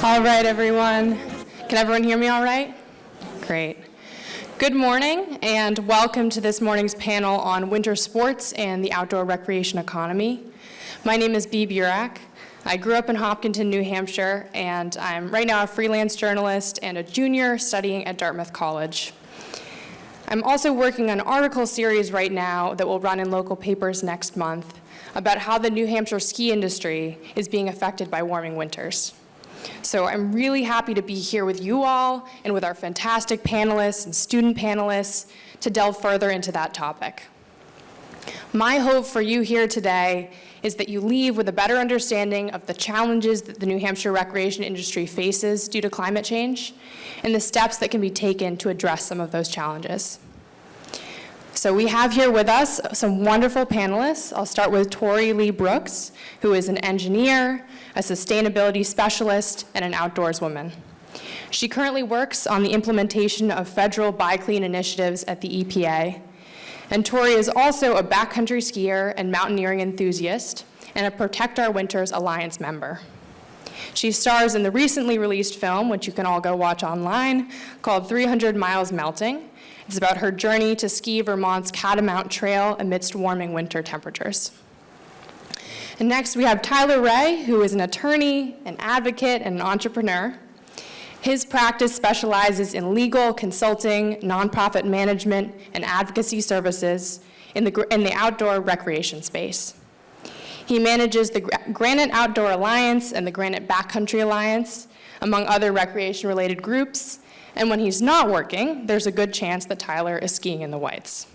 All right, everyone. Can everyone hear me all right? Great. Good morning, and welcome to this morning's panel on winter sports and the outdoor recreation economy. My name is Bea Burak. I grew up in Hopkinton, New Hampshire, and I'm right now a freelance journalist and a junior studying at Dartmouth College. I'm also working on an article series right now that will run in local papers next month about how the New Hampshire ski industry is being affected by warming winters. So I'm really happy to be here with you all and with our fantastic panelists and student panelists to delve further into that topic. My hope for you here today is that you leave with a better understanding of the challenges that the New Hampshire recreation industry faces due to climate change and the steps that can be taken to address some of those challenges. So we have here with us some wonderful panelists. I'll start with Tori Lee Brooks, who is an engineer, a sustainability specialist, and an outdoors woman. She currently works on the implementation of federal Buy Clean initiatives at the EPA. And Tori is also a backcountry skier and mountaineering enthusiast and a Protect Our Winters Alliance member. She stars in the recently released film, which you can all go watch online, called 300 Miles Melting. It's about her journey to ski Vermont's Catamount Trail amidst warming winter temperatures. And next we have Tyler Ray, who is an attorney, an advocate, and an entrepreneur. His practice specializes in legal, consulting, nonprofit management, and advocacy services in the outdoor recreation space. He manages the Granite Outdoor Alliance and the Granite Backcountry Alliance, among other recreation-related groups. And when he's not working, there's a good chance that Tyler is skiing in the Whites.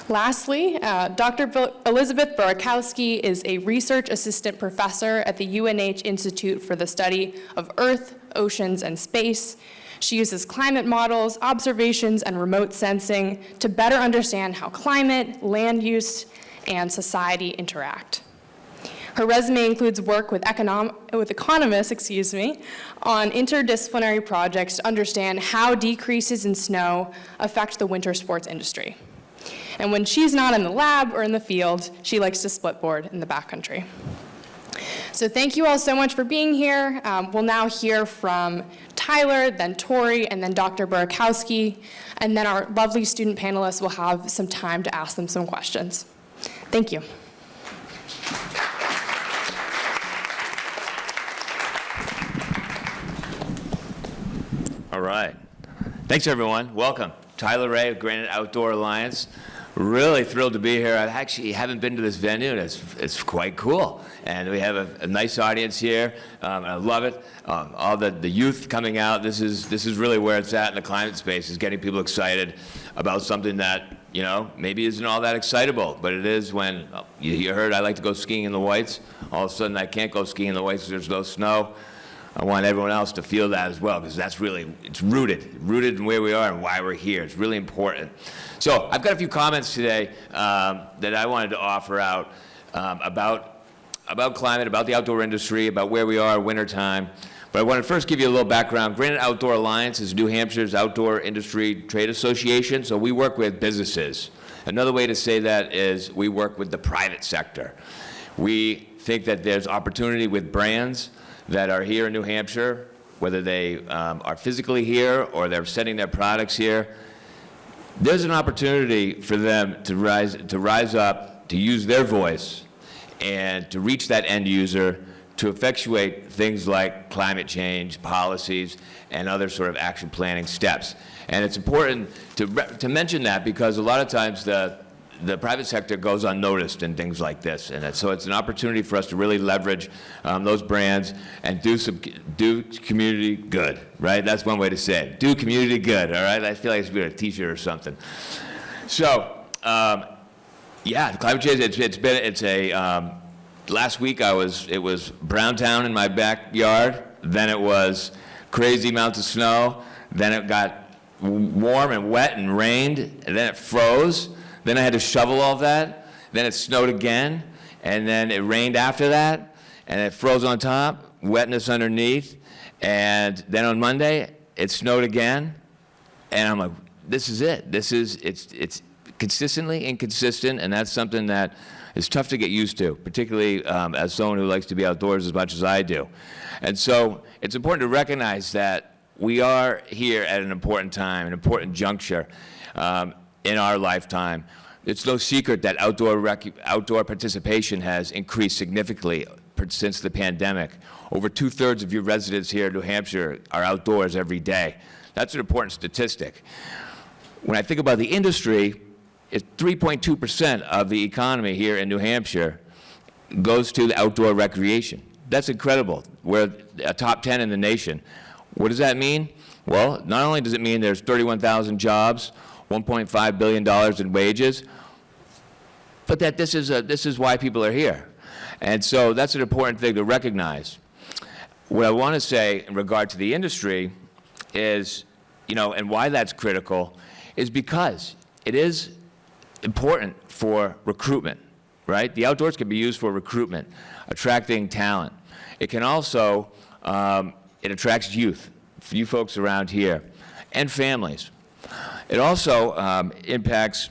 Lastly, Dr. Elizabeth Borkowski is a research assistant professor at the UNH Institute for the Study of Earth, Oceans, and Space. She uses climate models, observations, and remote sensing to better understand how climate, land use, and society interact. Her resume includes work with economists on interdisciplinary projects to understand how decreases in snow affect the winter sports industry. And when she's not in the lab or in the field, she likes to splitboard in the backcountry. So thank you all so much for being here. We'll now hear from Tyler, then Tori, and then Dr. Borkowski, and then our lovely student panelists will have some time to ask them some questions. Thank you. All right. Thanks, everyone. Welcome. Tyler Ray of Granite Outdoor Alliance. Really thrilled to be here. I actually haven't been to this venue, and it's quite cool. And we have a nice audience here. And I love it. All the youth coming out. This is really where it's at in the climate space, is getting people excited about something that, you know, maybe isn't all that excitable, but it is when you heard I like to go skiing in the Whites. All of a sudden I can't go skiing in the Whites because there's no snow. I want everyone else to feel that as well, because that's really, it's rooted in where we are and why we're here. It's really important. So I've got a few comments today that I wanted to offer out about climate, about the outdoor industry, about where we are wintertime. But I want to first give you a little background. Granite Outdoor Alliance is New Hampshire's outdoor industry trade association, so we work with businesses. Another way to say that is we work with the private sector. We think that there's opportunity with brands that are here in New Hampshire, whether they are physically here or they're sending their products here. There's an opportunity for them to rise up, to use their voice, and to reach that end user, to effectuate things like climate change, policies, and other sort of action planning steps. And it's important to mention that because a lot of times the private sector goes unnoticed in things like this, and so it's an opportunity for us to really leverage those brands and do community good, right? That's one way to say it. Do community good, all right? I feel like it's been a T-shirt or something. So, yeah, climate change. Last week it was Browntown in my backyard. Then it was crazy amounts of snow. Then it got warm and wet and rained, and then it froze. Then I had to shovel all that. Then it snowed again, and then it rained after that, and it froze on top, wetness underneath, and then on Monday it snowed again, and I'm like, this is it. It's consistently inconsistent, and that's something that is tough to get used to, particularly as someone who likes to be outdoors as much as I do. And so it's important to recognize that we are here at an important time, an important juncture in our lifetime. It's no secret that outdoor participation has increased significantly since the pandemic. Over 2/3 of your residents here in New Hampshire are outdoors every day. That's an important statistic. When I think about the industry, it's 3.2% of the economy here in New Hampshire goes to the outdoor recreation. That's incredible. We're a top 10 in the nation. What does that mean? Well, not only does it mean there's 31,000 jobs, $1.5 billion in wages, but that this is why people are here. And so that's an important thing to recognize. What I want to say in regard to the industry is, and why that's critical, is because it is important for recruitment, right? The outdoors can be used for recruitment, attracting talent. It can also, it attracts youth, you folks around here, and families. It also impacts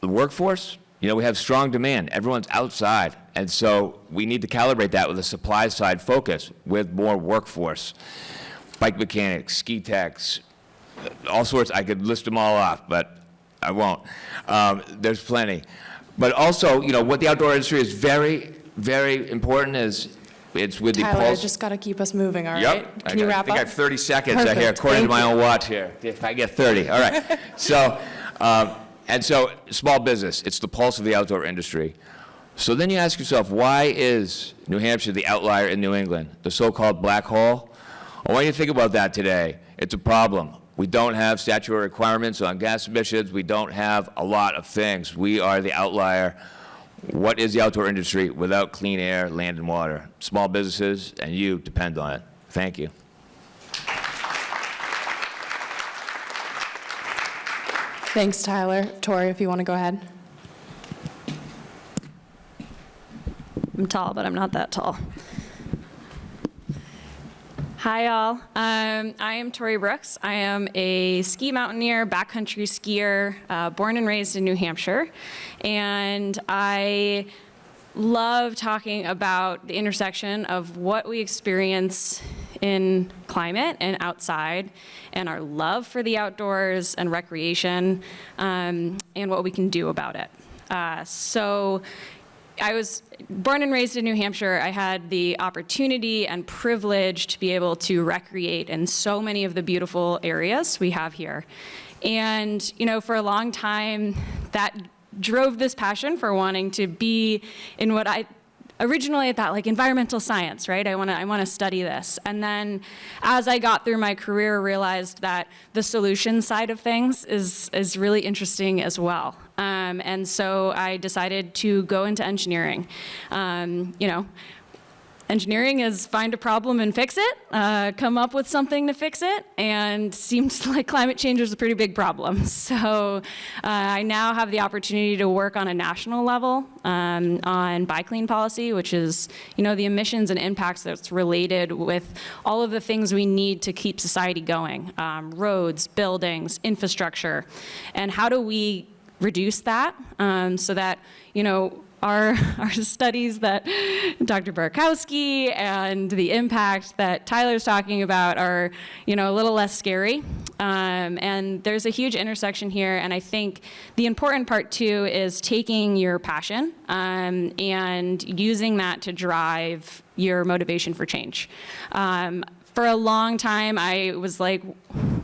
the workforce. We have strong demand. Everyone's outside. And so we need to calibrate that with a supply side focus with more workforce. Bike mechanics, ski techs, all sorts. I could list them all off, but I won't. There's plenty. But also, what the outdoor industry is very, very important is it's with the Tyler, pulse. just got to keep us moving, all right? Yep. Can you wrap I think I up? have 30 seconds Perfect. here, according to Thank my you. own watch here. If I get 30, all right. So, and so small business, it's the pulse of the outdoor industry. So then you ask yourself, why is New Hampshire the outlier in New England, the so-called black hole? I want you to think about that today. It's a problem. We don't have statutory requirements on gas emissions. We don't have a lot of things. We are the outlier. What is the outdoor industry without clean air, land, and water? Small businesses and you depend on it. Thank you. Thanks, Tyler. Tori, if you want to go ahead. I'm tall, but I'm not that tall. Hi, all. I am Tori Brooks. I am a ski mountaineer, backcountry skier, born and raised in New Hampshire. And I love talking about the intersection of what we experience in climate and outside, and our love for the outdoors and recreation, and what we can do about it. So I was born and raised in New Hampshire. I had the opportunity and privilege to be able to recreate in so many of the beautiful areas we have here. And, for a long time, that drove this passion for wanting to be in what I originally I thought, like, environmental science, right? I want to study this. And then as I got through my career, realized that the solution side of things is really interesting as well. And so I decided to go into engineering. Engineering is find a problem and fix it, come up with something to fix it, and seems like climate change is a pretty big problem. So I now have the opportunity to work on a national level on Buy Clean policy, which is, the emissions and impacts that's related with all of the things we need to keep society going, roads, buildings, infrastructure, and how do we reduce that so that, our studies that Dr. Barkowski and the impact that Tyler's talking about are, a little less scary. And there's a huge intersection here, and I think the important part too is taking your passion and using that to drive your motivation for change. For a long time, I was like,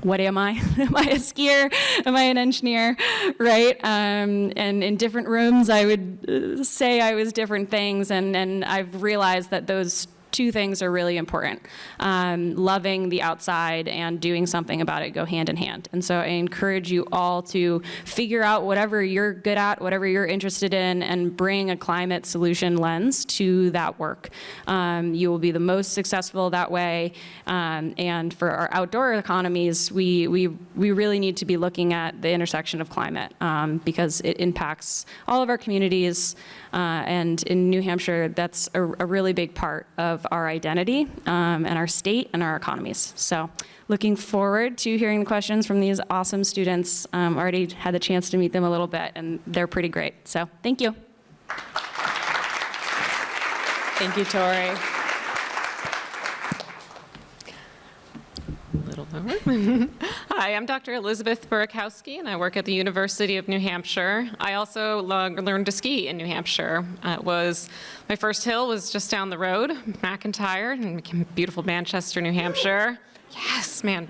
what am I? Am I a skier? Am I an engineer? Right? And in different rooms, I would say I was different things, and I've realized that those two things are really important. Loving the outside and doing something about it go hand in hand. And so I encourage you all to figure out whatever you're good at, whatever you're interested in, and bring a climate solution lens to that work. You will be the most successful that way. And for our outdoor economies, we really need to be looking at the intersection of climate because it impacts all of our communities. And in New Hampshire, that's a really big part of our identity and our state and our economies. So looking forward to hearing the questions from these awesome students. Already had the chance to meet them a little bit, and they're pretty great. So thank you. Thank you, Tori. Hi, I'm Dr. Elizabeth Burkowski, and I work at the University of New Hampshire. I also learned to ski in New Hampshire. My first hill was just down the road, McIntyre, in beautiful Manchester, New Hampshire. Yes, man.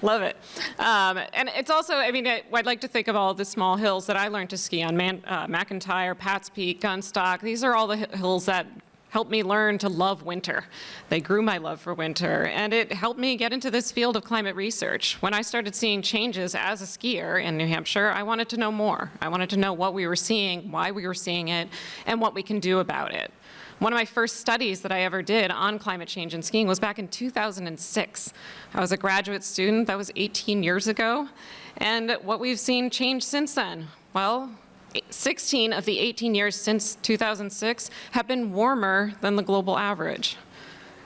Love it. And it's also, I'd like to think of all the small hills that I learned to ski on, McIntyre, Pat's Peak, Gunstock. These are all the hills that helped me learn to love winter. They grew my love for winter, and it helped me get into this field of climate research. When I started seeing changes as a skier in New Hampshire, I wanted to know more. I wanted to know what we were seeing, why we were seeing it, and what we can do about it. One of my first studies that I ever did on climate change and skiing was back in 2006. I was a graduate student. That was 18 years ago. And what we've seen change since then, well, 16 of the 18 years since 2006 have been warmer than the global average.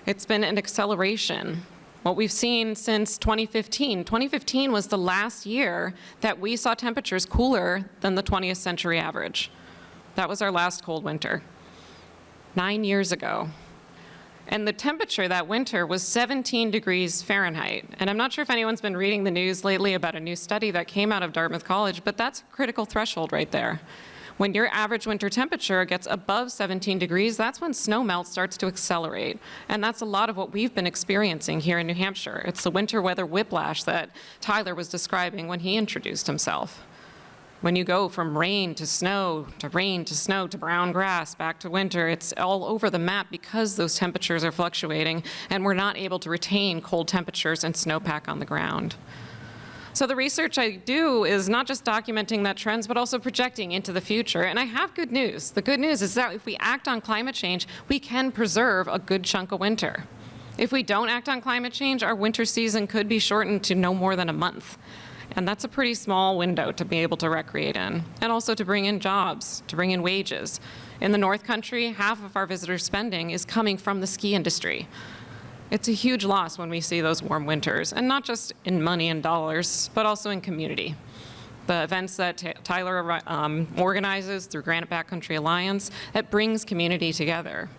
It's been an acceleration. What we've seen since 2015 was the last year that we saw temperatures cooler than the 20th century average. That was our last cold winter, 9 years ago. And the temperature that winter was 17 degrees Fahrenheit. And I'm not sure if anyone's been reading the news lately about a new study that came out of Dartmouth College, but that's a critical threshold right there. When your average winter temperature gets above 17 degrees, that's when snow melt starts to accelerate. And that's a lot of what we've been experiencing here in New Hampshire. It's the winter weather whiplash that Tyler was describing when he introduced himself. When you go from rain to snow, to rain to snow, to brown grass, back to winter, it's all over the map because those temperatures are fluctuating and we're not able to retain cold temperatures and snowpack on the ground. So the research I do is not just documenting that trends, but also projecting into the future. And I have good news. The good news is that if we act on climate change, we can preserve a good chunk of winter. If we don't act on climate change, our winter season could be shortened to no more than a month. And that's a pretty small window to be able to recreate in, and also to bring in jobs, to bring in wages. In the North Country, half of our visitor spending is coming from the ski industry. It's a huge loss when we see those warm winters, and not just in money and dollars, but also in community. The events that Tyler organizes through Granite Backcountry Alliance, that brings community together.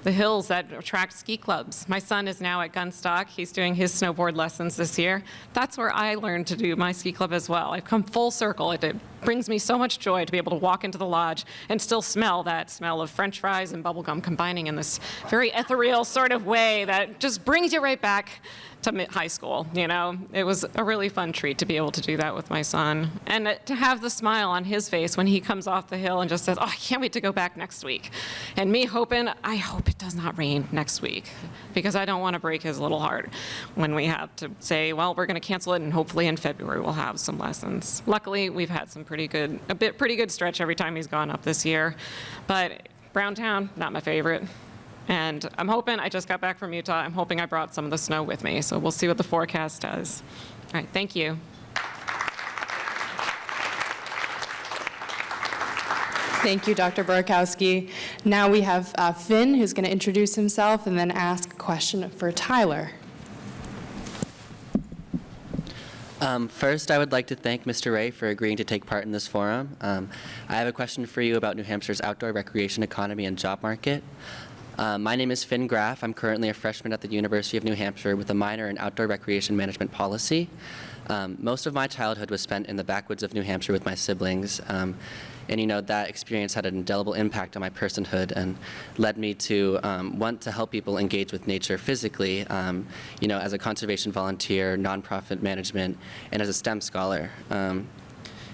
The hills that attract ski clubs. My son is now at Gunstock. He's doing his snowboard lessons this year. That's where I learned to do my ski club as well. I've come full circle. It brings me so much joy to be able to walk into the lodge and still smell that smell of French fries and bubblegum combining in this very ethereal sort of way that just brings you right back to high school, you know? It was a really fun treat to be able to do that with my son. And to have the smile on his face when he comes off the hill and just says, oh, I can't wait to go back next week. And me hoping, I hope it does not rain next week, because I don't want to break his little heart when we have to say, well, we're going to cancel it and hopefully in February we'll have some lessons. Luckily, we've had some pretty good stretch every time he's gone up this year. But Browntown, not my favorite. And I'm hoping, I just got back from Utah, I'm hoping I brought some of the snow with me, so we'll see what the forecast does. All right, thank you. Thank you, Dr. Burkowski. Now we have Finn, who's going to introduce himself and then ask a question for Tyler. First, I would like to thank Mr. Ray for agreeing to take part in this forum. I have a question for you about New Hampshire's outdoor recreation economy and job market. My name is Finn Graff. I'm currently a freshman at the University of New Hampshire with a minor in outdoor recreation management policy. Most of my childhood was spent in the backwoods of New Hampshire with my siblings. And, you know, that experience had an indelible impact on my personhood and led me to want to help people engage with nature physically, you know, as a conservation volunteer, nonprofit management, and as a STEM scholar. In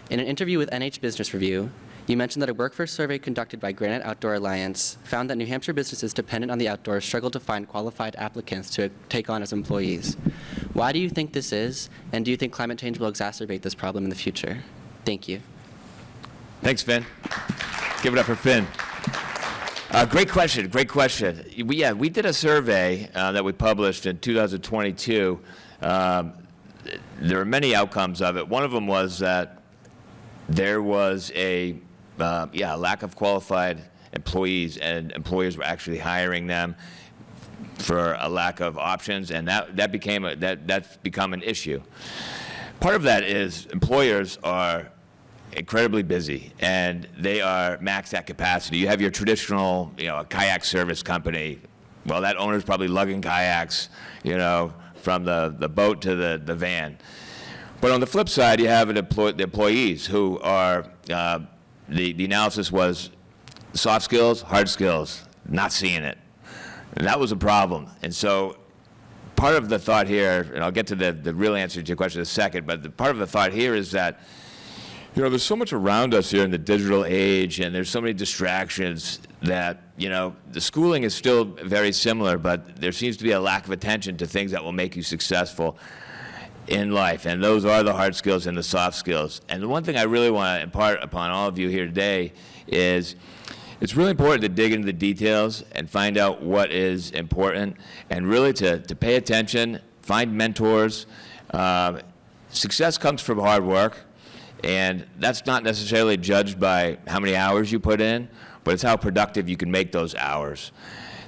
an interview with NH Business Review, you mentioned that a workforce survey conducted by Granite Outdoor Alliance found that New Hampshire businesses dependent on the outdoors struggle to find qualified applicants to take on as employees. Why do you think this is, and do you think climate change will exacerbate this problem in the future? Thank you. Thanks, Finn. Give it up for Finn. Great question, great question. We did a survey that we published in 2022. There were many outcomes of it. One of them was that there was a lack of qualified employees, and employers were actually hiring them for a lack of options, and that's become an issue. Part of that is employers are incredibly busy, and they are maxed at capacity. You have your traditional, a kayak service company. Well, that owner's probably lugging kayaks, from the boat to the van. But on the flip side, you have the employees who are, the analysis was soft skills, hard skills, not seeing it. And that was a problem. And so part of the thought here, and I'll get to the real answer to your question in a second, but part of the thought here is that, there's so much around us here in the digital age, and there's so many distractions that, the schooling is still very similar, but there seems to be a lack of attention to things that will make you successful in life, and those are the hard skills and the soft skills. And the one thing I really want to impart upon all of you here today is it's really important to dig into the details and find out what is important, and really to pay attention, find mentors. Success comes from hard work. And that's not necessarily judged by how many hours you put in, but it's how productive you can make those hours.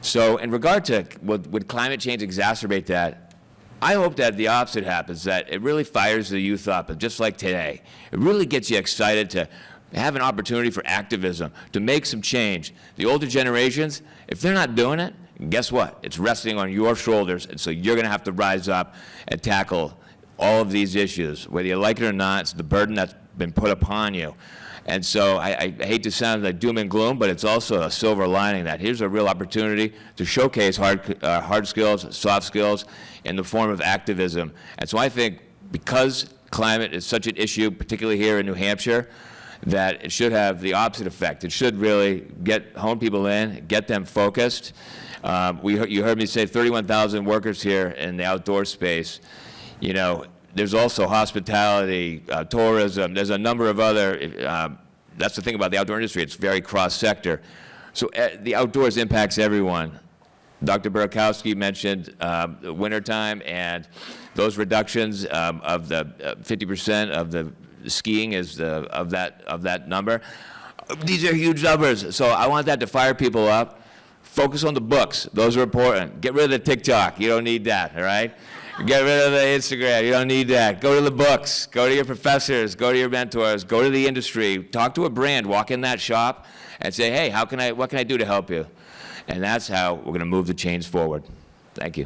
So in regard to would climate change exacerbate that, I hope that the opposite happens, that it really fires the youth up, just like today. It really gets you excited to have an opportunity for activism, to make some change. The older generations, if they're not doing it, guess what? It's resting on your shoulders, and so you're going to have to rise up and tackle all of these issues. Whether you like it or not, it's the burden that's been put upon you. And so I hate to sound like doom and gloom, but it's also a silver lining that here's a real opportunity to showcase hard skills, soft skills in the form of activism. And so I think because climate is such an issue, particularly here in New Hampshire, that it should have the opposite effect. It should really hone people in, get them focused. You heard me say 31,000 workers here in the outdoor space. There's also hospitality, tourism. There's a number of other, that's the thing about the outdoor industry. It's very cross-sector. So the outdoors impacts everyone. Dr. Burakowski mentioned the wintertime and those reductions of the 50% of the skiing is of that number. These are huge numbers. So I want that to fire people up. Focus on the books. Those are important. Get rid of the TikTok. You don't need that, all right? Get rid of the Instagram. You don't need that. Go to the books. Go to your professors. Go to your mentors. Go to the industry. Talk to a brand. Walk in that shop and say, hey, what can I do to help you? And that's how we're going to move the change forward. Thank you.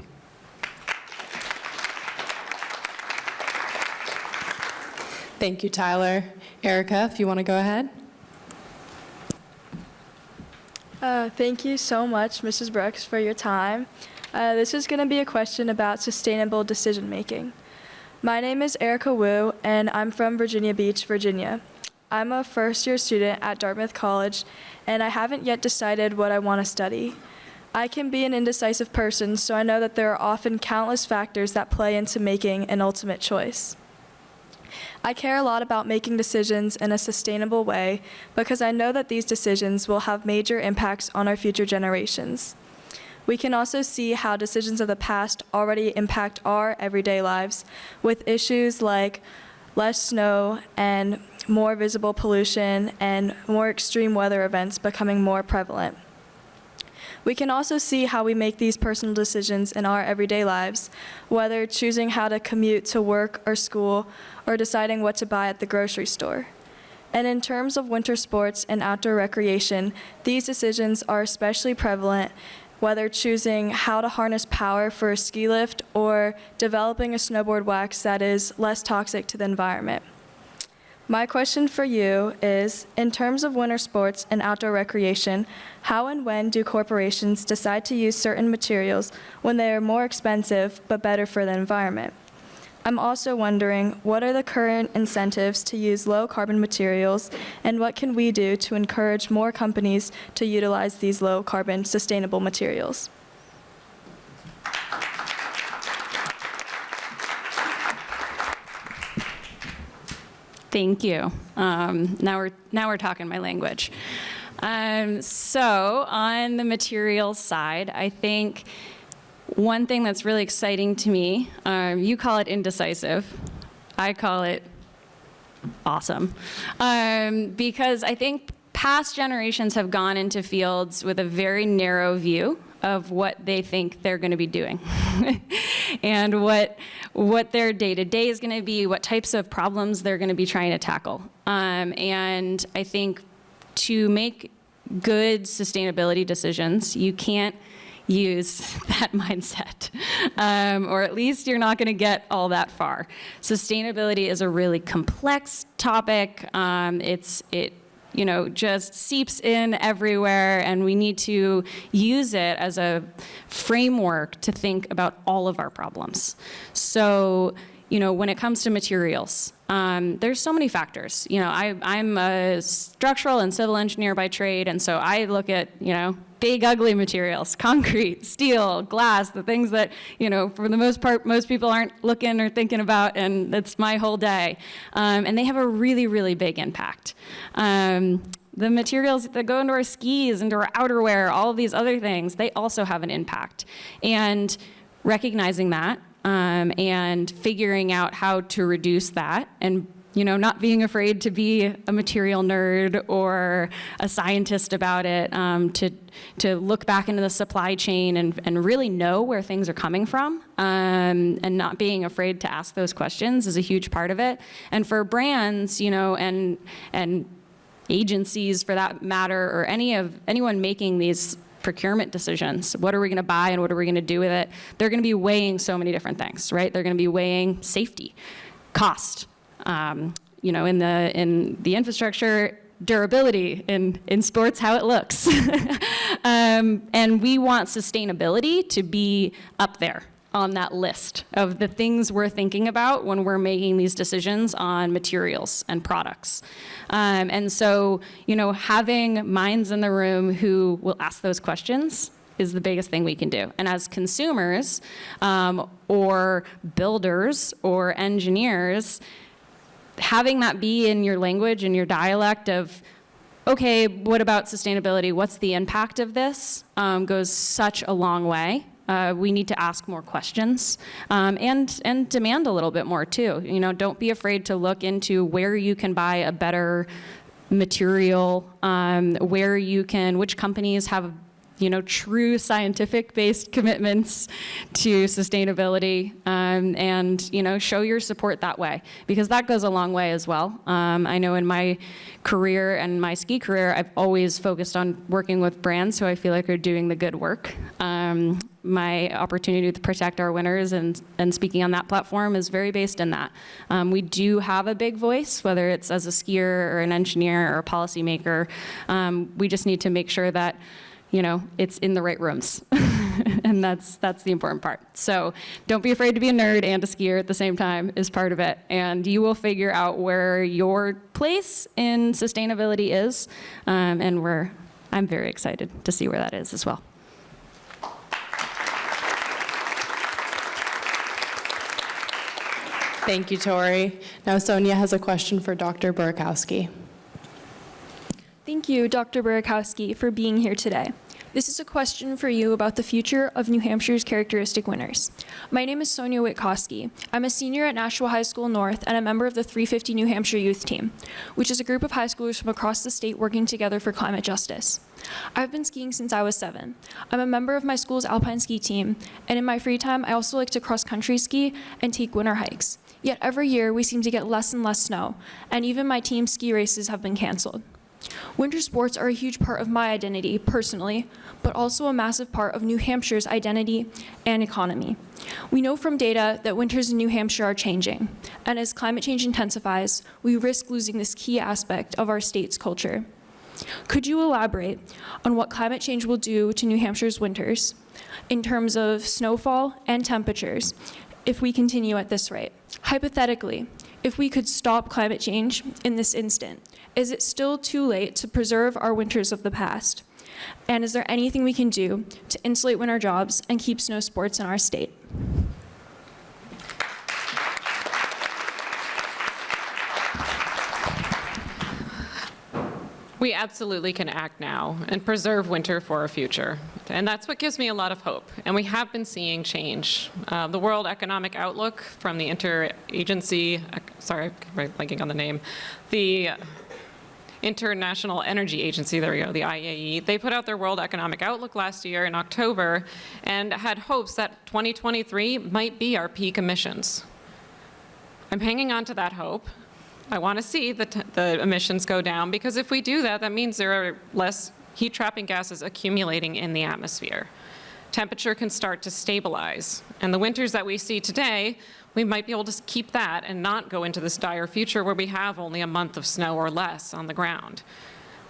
Thank you, Tyler. Erica, if you want to go ahead. Thank you so much, Mrs. Brooks, for your time. This is going to be a question about sustainable decision making. My name is Erica Wu, and I'm from Virginia Beach, Virginia. I'm a first-year student at Dartmouth College, and I haven't yet decided what I want to study. I can be an indecisive person, so I know that there are often countless factors that play into making an ultimate choice. I care a lot about making decisions in a sustainable way because I know that these decisions will have major impacts on our future generations. We can also see how decisions of the past already impact our everyday lives, with issues like less snow and more visible pollution and more extreme weather events becoming more prevalent. We can also see how we make these personal decisions in our everyday lives, whether choosing how to commute to work or school or deciding what to buy at the grocery store. And in terms of winter sports and outdoor recreation, these decisions are especially prevalent, whether choosing how to harness power for a ski lift or developing a snowboard wax that is less toxic to the environment. My question for you is, in terms of winter sports and outdoor recreation, how and when do corporations decide to use certain materials when they are more expensive but better for the environment? I'm also wondering, what are the current incentives to use low-carbon materials, and what can we do to encourage more companies to utilize these low-carbon, sustainable materials? Thank you. Now we're talking my language. So on the materials side, I think one thing that's really exciting to me, you call it indecisive, I call it awesome. Because I think past generations have gone into fields with a very narrow view of what they think they're going to be doing and what their day-to-day is going to be, what types of problems they're going to be trying to tackle. And I think to make good sustainability decisions, you can't use that mindset, or at least you're not going to get all that far. Sustainability is a really complex topic. It just seeps in everywhere, and we need to use it as a framework to think about all of our problems. So, when it comes to materials, there's so many factors. I'm a structural and civil engineer by trade, and so I look at, big, ugly materials, concrete, steel, glass, the things that, for the most part, most people aren't looking or thinking about, and it's my whole day. And they have a really, really big impact. The materials that go into our skis, into our outerwear, all of these other things, they also have an impact. And recognizing that, and figuring out how to reduce that, and not being afraid to be a material nerd or a scientist about it, to look back into the supply chain and really know where things are coming from, and not being afraid to ask those questions is a huge part of it. And for brands, and agencies for that matter, or anyone making these procurement decisions, what are we going to buy and what are we going to do with it, they're going to be weighing so many different things, right? They're going to be weighing safety, cost, in the infrastructure, durability, in sports, how it looks. And we want sustainability to be up there on that list of the things we're thinking about when we're making these decisions on materials and products. And so, having minds in the room who will ask those questions is the biggest thing we can do. And as consumers, or builders, or engineers, having that be in your language and your dialect of, okay, what about sustainability? What's the impact of this? Goes such a long way. We need to ask more questions, and demand a little bit more too. Don't be afraid to look into where you can buy a better material, which companies have true scientific-based commitments to sustainability, and show your support that way, because that goes a long way as well. I know in my career and my ski career, I've always focused on working with brands who I feel like are doing the good work. My opportunity to protect our winners and speaking on that platform is very based in that. We do have a big voice, whether it's as a skier or an engineer or a policymaker. We just need to make sure that it's in the right rooms. And that's the important part. So don't be afraid to be a nerd and a skier at the same time is part of it. And you will figure out where your place in sustainability is. And I'm very excited to see where that is as well. Thank you, Tori. Now Sonia has a question for Dr. Burakowski. Thank you, Dr. Burakowski, for being here today. This is a question for you about the future of New Hampshire's characteristic winners. My name is Sonia Witkowski. I'm a senior at Nashua High School North and a member of the 350 New Hampshire Youth Team, which is a group of high schoolers from across the state working together for climate justice. I've been skiing since I was 7. I'm a member of my school's alpine ski team, and in my free time, I also like to cross-country ski and take winter hikes. Yet every year, we seem to get less and less snow, and even my team's ski races have been canceled. Winter sports are a huge part of my identity, personally, but also a massive part of New Hampshire's identity and economy. We know from data that winters in New Hampshire are changing, and as climate change intensifies, we risk losing this key aspect of our state's culture. Could you elaborate on what climate change will do to New Hampshire's winters in terms of snowfall and temperatures if we continue at this rate? Hypothetically, if we could stop climate change in this instant, is it still too late to preserve our winters of the past? And is there anything we can do to insulate winter jobs and keep snow sports in our state? We absolutely can act now and preserve winter for our future. And that's what gives me a lot of hope. And we have been seeing change. The World Economic Outlook from the interagency, sorry, I'm blanking on the name, the International Energy Agency, there we go, the IEA, they put out their World Economic Outlook last year in October and had hopes that 2023 might be our peak emissions. I'm hanging on to that hope. I want to see the emissions go down, because if we do that, that means there are less heat-trapping gases accumulating in the atmosphere. temperature can start to stabilize. And the winters that we see today, we might be able to keep that and not go into this dire future where we have only a month of snow or less on the ground.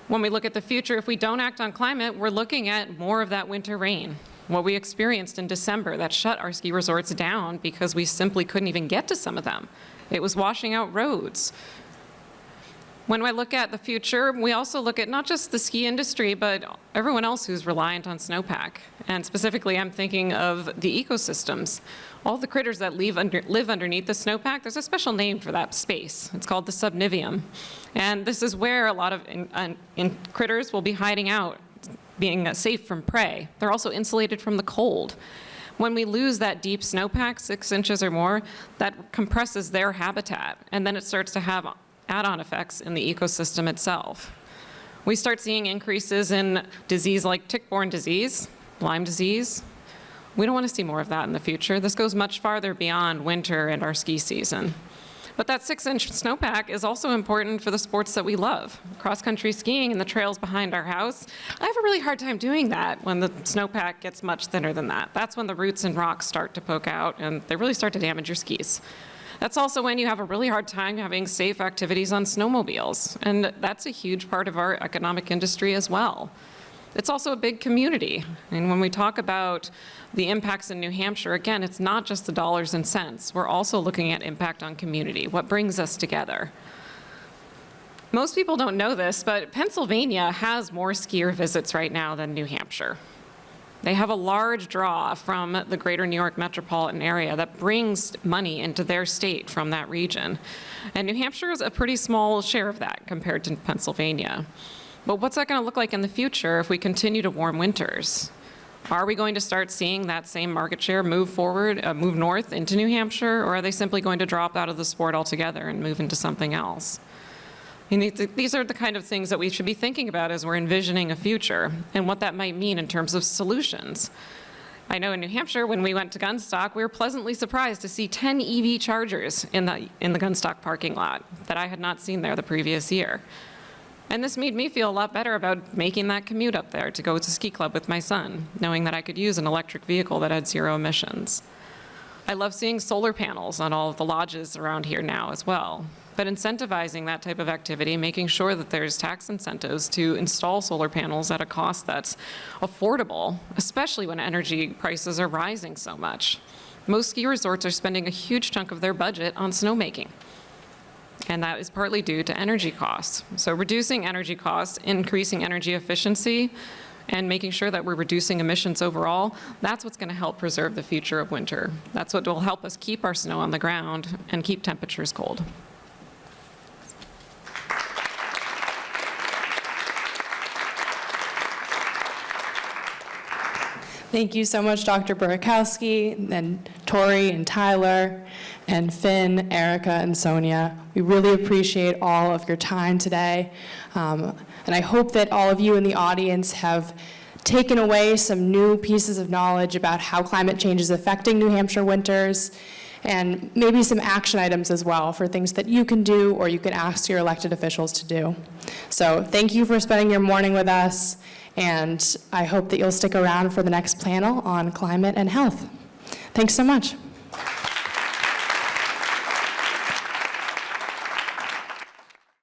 When we look at the future, if we don't act on climate, we're looking at more of that winter rain. What we experienced in December that shut our ski resorts down because we simply couldn't even get to some of them. It was washing out roads. When I look at the future, we also look at not just the ski industry, but everyone else who's reliant on snowpack. And specifically, I'm thinking of the ecosystems. All the critters that live underneath the snowpack, there's a special name for that space. It's called the subniveum. And this is where a lot of critters will be hiding out, being safe from prey. They're also insulated from the cold. When we lose that deep snowpack, 6 inches or more, that compresses their habitat, and then it starts to have add-on effects in the ecosystem itself. We start seeing increases in disease like tick-borne disease, Lyme disease. We don't want to see more of that in the future. This goes much farther beyond winter and our ski season. But that 6-inch snowpack is also important for the sports that we love. Cross-country skiing and the trails behind our house, I have a really hard time doing that when the snowpack gets much thinner than that. That's when the roots and rocks start to poke out and they really start to damage your skis. That's also when you have a really hard time having safe activities on snowmobiles, and that's a huge part of our economic industry as well. It's also a big community, and when we talk about the impacts in New Hampshire, again, it's not just the dollars and cents. We're also looking at impact on community, what brings us together. Most people don't know this, but Pennsylvania has more skier visits right now than New Hampshire. They have a large draw from the greater New York metropolitan area that brings money into their state from that region. And New Hampshire is a pretty small share of that compared to Pennsylvania. But what's that going to look like in the future if we continue to warm winters? Are we going to start seeing that same market share move forward, move north into New Hampshire, or are they simply going to drop out of the sport altogether and move into something else? These are the kind of things that we should be thinking about as we're envisioning a future and what that might mean in terms of solutions. I know in New Hampshire, when we went to Gunstock, we were pleasantly surprised to see 10 EV chargers in the Gunstock parking lot that I had not seen there the previous year. And this made me feel a lot better about making that commute up there to go to ski club with my son, knowing that I could use an electric vehicle that had 0 emissions. I love seeing solar panels on all of the lodges around here now as well. But incentivizing that type of activity, making sure that there's tax incentives to install solar panels at a cost that's affordable, especially when energy prices are rising so much. Most ski resorts are spending a huge chunk of their budget on snowmaking. And that is partly due to energy costs. So reducing energy costs, increasing energy efficiency, and making sure that we're reducing emissions overall, that's what's going to help preserve the future of winter. That's what will help us keep our snow on the ground and keep temperatures cold. Thank you so much, Dr. Burakowski, and Tori and Tyler, and Finn, Erica, and Sonia. We really appreciate all of your time today. And I hope that all of you in the audience have taken away some new pieces of knowledge about how climate change is affecting New Hampshire winters, and maybe some action items as well for things that you can do or you can ask your elected officials to do. So thank you for spending your morning with us. And I hope that you'll stick around for the next panel on climate and health. Thanks so much.